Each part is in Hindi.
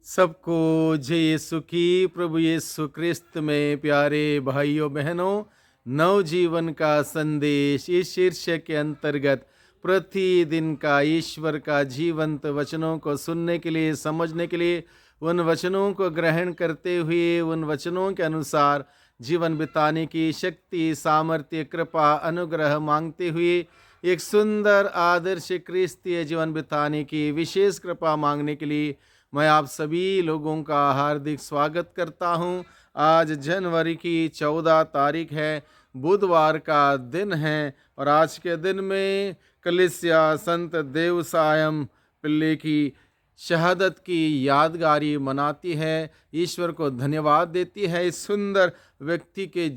सबको जय यीशु की। प्रभु यीशु क्रिस्त में प्यारे भाइयों बहनों, नवजीवन का संदेश इस शीर्षक के अंतर्गत प्रतिदिन का ईश्वर का जीवंत वचनों को सुनने के लिए, समझने के लिए, उन वचनों को ग्रहण करते हुए उन वचनों के अनुसार जीवन बिताने की शक्ति, सामर्थ्य, कृपा, अनुग्रह मांगते हुए एक सुंदर आदर्श क्रिस्तीय जीवन बिताने की विशेष कृपा मांगने के लिए मैं आप सभी लोगों का हार्दिक स्वागत करता हूं। आज जनवरी की 14 तारीख है, बुधवार का दिन है और आज के दिन में कलीसिया संत देवसायम पिल्ले की शहादत की यादगारी मनाती है, ईश्वर को धन्यवाद देती है। इस सुंदर व्यक्ति के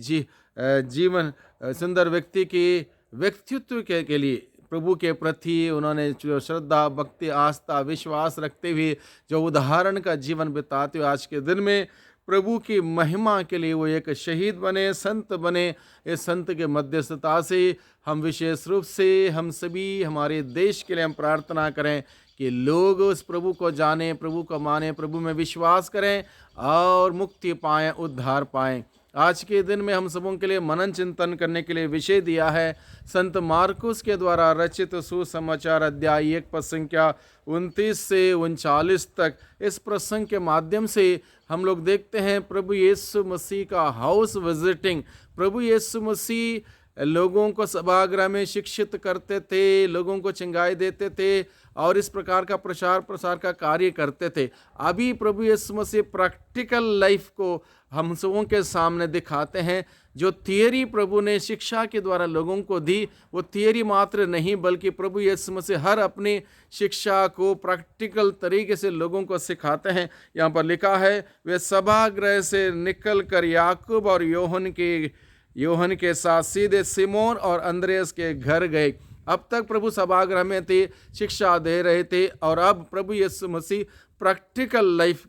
जीवन, सुंदर व्यक्ति के व्यक्तित्व के लिए, प्रभु के प्रति उन्होंने जो श्रद्धा, भक्ति, आस्था, विश्वास रखते हुए जो उदाहरण का जीवन बिताते हुए आज के दिन में प्रभु की महिमा के लिए वो एक शहीद बने, संत बने। इस संत के मध्यस्थता से हम विशेष रूप से हम सभी हमारे देश के लिए हम प्रार्थना करें कि लोग उस प्रभु को जानें, प्रभु को माने, प्रभु में विश्वास करें और मुक्ति पाएं, उद्धार पाएं। आज के दिन में हम सबों के लिए मनन चिंतन करने के लिए विषय दिया है संत मार्कुस के द्वारा रचित सुसमाचार अध्याय 1 पद संख्या 29 से 39 तक। इस प्रसंग के माध्यम से हम लोग देखते हैं प्रभु यीशु मसीह का हाउस विजिटिंग। प्रभु यीशु मसीह लोगों को सभागृह में शिक्षित करते थे, लोगों को चंगाई देते थे और इस प्रकार का प्रचार प्रसार का कार्य करते थे। अभी प्रभु यीशु मसीह प्रैक्टिकल लाइफ को हम सबों के सामने दिखाते हैं। जो थियरी प्रभु ने शिक्षा के द्वारा लोगों को दी, वो थियरी मात्र नहीं बल्कि प्रभु यीशु मसीह हर अपनी शिक्षा को प्रैक्टिकल तरीके से लोगों को सिखाते हैं। यहाँ पर लिखा है, वे सभागृह से निकल कर याकूब और योहन के साथ सीधे सिमोन और अंद्रेस के घर गए। अब तक प्रभु सभागृह में थे, शिक्षा दे रहे थे और अब प्रभु यीशु मसीह प्रैक्टिकल लाइफ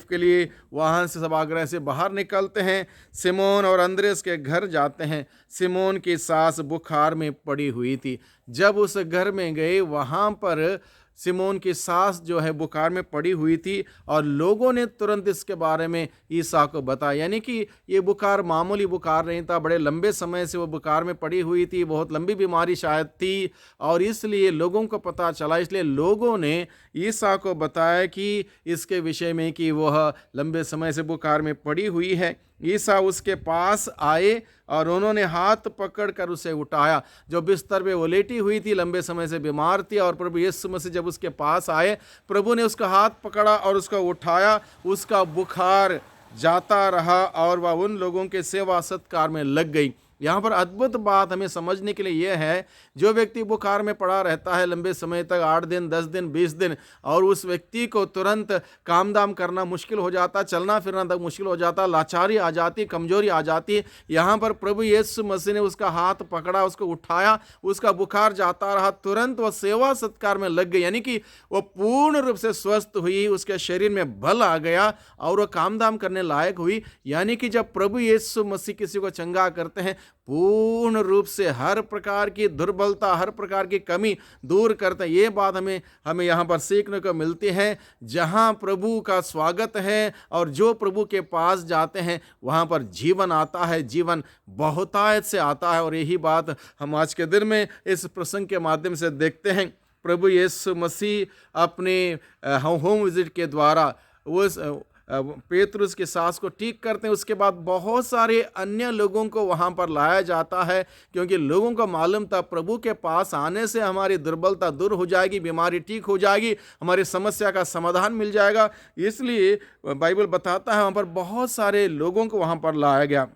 के लिए वहाँ से सभागृह से बाहर निकलते हैं। सिमोन और अंद्रेस के घर जाते हैं। सिमोन की सास बुखार में पड़ी हुई थी। जब उस घर में गए, वहाँ पर सिमोन की सास जो है बुखार में पड़ी हुई थी और लोगों ने तुरंत इसके बारे में ईसा को बताया। यानी कि ये बुखार मामूली बुखार नहीं था, बड़े लंबे समय से वो बुखार में पड़ी हुई थी, बहुत लंबी बीमारी शायद थी और इसलिए लोगों को पता चला। इसलिए लोगों ने ईसा को बताया कि इसके विषय में कि वह लंबे समय से बुखार में पड़ी हुई है। ईसा उसके पास आए और उन्होंने हाथ पकड़कर उसे उठाया। जो बिस्तर पे वो लेटी हुई थी, लंबे समय से बीमार थी और प्रभु यीशु मसीह जब उसके पास आए, प्रभु ने उसका हाथ पकड़ा और उसको उठाया। उसका बुखार जाता रहा और वह उन लोगों के सेवा सत्कार में लग गई। यहाँ पर अद्भुत बात हमें समझने के लिए यह है, जो व्यक्ति बुखार में पड़ा रहता है लंबे समय तक, 8 दिन, 10 दिन, 20 दिन, और उस व्यक्ति को तुरंत काम दाम करना मुश्किल हो जाता, चलना फिरना तक मुश्किल हो जाता, लाचारी आ जाती, कमजोरी आ जाती। यहाँ पर प्रभु यीशु मसीह ने उसका हाथ पकड़ा, उसको उठाया, उसका बुखार जाता रहा, तुरंत वह सेवा सत्कार में लग गई। यानी कि वह पूर्ण रूप से स्वस्थ हुई, उसके शरीर में बल आ गया और वह काम दाम करने लायक हुई। यानी कि जब प्रभु यीशु मसीह किसी को चंगा करते हैं, पूर्ण रूप से हर प्रकार की दुर्बलता, हर प्रकार की कमी दूर करते हैं। ये बात हमें यहाँ पर सीखने को मिलती है। जहाँ प्रभु का स्वागत है और जो प्रभु के पास जाते हैं, वहाँ पर जीवन आता है, जीवन बहुतायत से आता है। और यही बात हम आज के दिन में इस प्रसंग के माध्यम से देखते हैं। प्रभु यीशु मसीह अपने होम विजिट के द्वारा उस पेतरुस की सास को ठीक करते हैं। उसके बाद बहुत सारे अन्य लोगों को वहाँ पर लाया जाता है, क्योंकि लोगों को मालूम था प्रभु के पास आने से हमारी दुर्बलता दूर हो जाएगी, बीमारी ठीक हो जाएगी, हमारी समस्या का समाधान मिल जाएगा। इसलिए बाइबल बताता है वहाँ पर बहुत सारे लोगों को वहाँ पर लाया गया।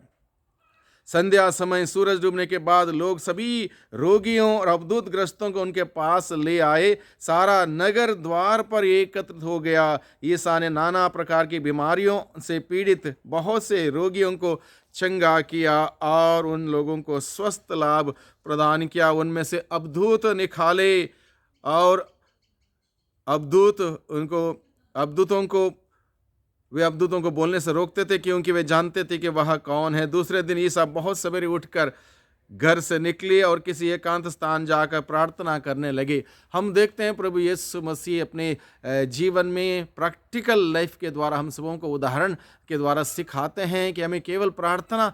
संध्या समय सूरज डूबने के बाद लोग सभी रोगियों और अवधूत ग्रस्तों को उनके पास ले आए। सारा नगर द्वार पर एकत्रित हो गया। ईसा ने नाना प्रकार की बीमारियों से पीड़ित बहुत से रोगियों को चंगा किया और उन लोगों को स्वस्थ लाभ प्रदान किया। उनमें से अवधूत निकाले और वे अवधूतों को बोलने से रोकते थे, क्योंकि वे जानते थे कि वह कौन है। दूसरे दिन ईसा बहुत सवेरे उठकर घर से निकले और किसी एकांत स्थान जाकर प्रार्थना करने लगे। हम देखते हैं प्रभु यीशु मसीह अपने जीवन में प्रैक्टिकल लाइफ के द्वारा हम सबों को उदाहरण के द्वारा सिखाते हैं कि हमें केवल प्रार्थना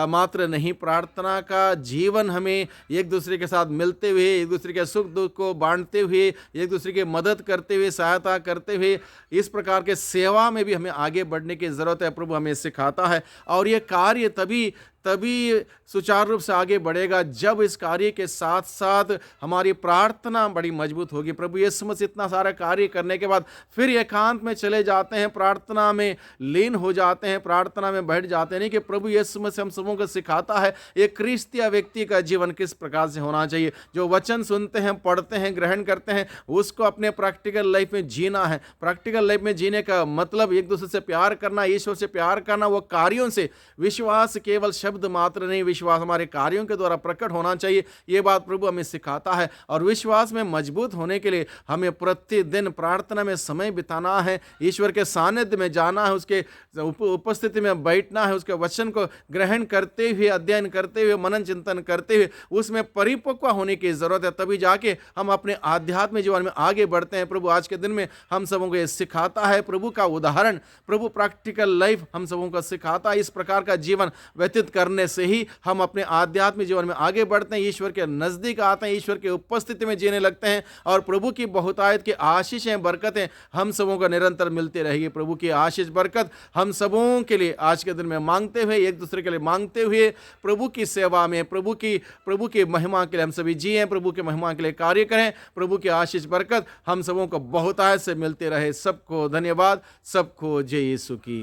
मात्र नहीं, प्रार्थना का जीवन हमें एक दूसरे के साथ मिलते हुए, एक दूसरे के सुख दुख को बांटते हुए, एक दूसरे की मदद करते हुए, सहायता करते हुए, इस प्रकार के सेवा में भी हमें आगे बढ़ने की ज़रूरत है। प्रभु हमें सिखाता है और ये कार्य तभी तभी सुचारू रूप से आगे बढ़ेगा जब इस कार्य के साथ साथ हमारी प्रार्थना बड़ी मजबूत होगी। प्रभु यीशु मसीह इतना सारा कार्य करने के बाद फिर एकांत में चले जाते हैं, प्रार्थना में लीन हो जाते हैं, प्रार्थना में बैठ जाते हैं। नहीं कि प्रभु यीशु मसीह हम सबों को सिखाता है एक क्रिस्तीय व्यक्ति का जीवन किस प्रकार से होना चाहिए। जो वचन सुनते हैं, पढ़ते हैं, ग्रहण करते हैं, उसको अपने प्रैक्टिकल लाइफ में जीना है। प्रैक्टिकल लाइफ में जीने का मतलब एक दूसरे से प्यार करना, ईश्वर से प्यार करना, वो कार्यों से। विश्वास केवल शब्द मात्र नहीं, विश्वास हमारे कार्यों के द्वारा प्रकट होना चाहिए। ये बात प्रभु हमें सिखाता है और विश्वास में मजबूत होने के लिए हमें प्रतिदिन प्रार्थना में समय बिताना है, ईश्वर के सानिध्य में जाना है, उसके उपस्थिति में बैठना है, उसके वचन को ग्रहण करते हुए, अध्ययन करते हुए, मनन चिंतन करते हुए उसमें परिपक्व होने की जरूरत है। तभी जाके हम अपने आध्यात्मिक जीवन में आगे बढ़ते हैं। प्रभु आज के दिन में हम सबों को ये सिखाता है, प्रभु का उदाहरण, प्रभु प्रैक्टिकल लाइफ हम सबों को सिखाता है। इस प्रकार का जीवन व्यतीत करने से ही हम अपने आध्यात्मिक जीवन में आगे बढ़ते हैं, ईश्वर के नजदीक आते हैं, ईश्वर की उपस्थिति में जीने लगते हैं और प्रभु की बहुतायत की आशीषें, बरकतें हम सबों को निरंतर मिलती रहेगी। प्रभु की आशीष बरकत हम सबों के लिए आज के दिन में मांगते हुए, एक दूसरे के लिए मांगते हुए, प्रभु की सेवा में, प्रभु की महिमा के लिए हम सभी जिएं, प्रभु की महिमा के लिए कार्य करें। प्रभु की आशीष बरकत हम सबों को बहुतायत से मिलते रहे। सबको धन्यवाद, सबको जय यीशु की।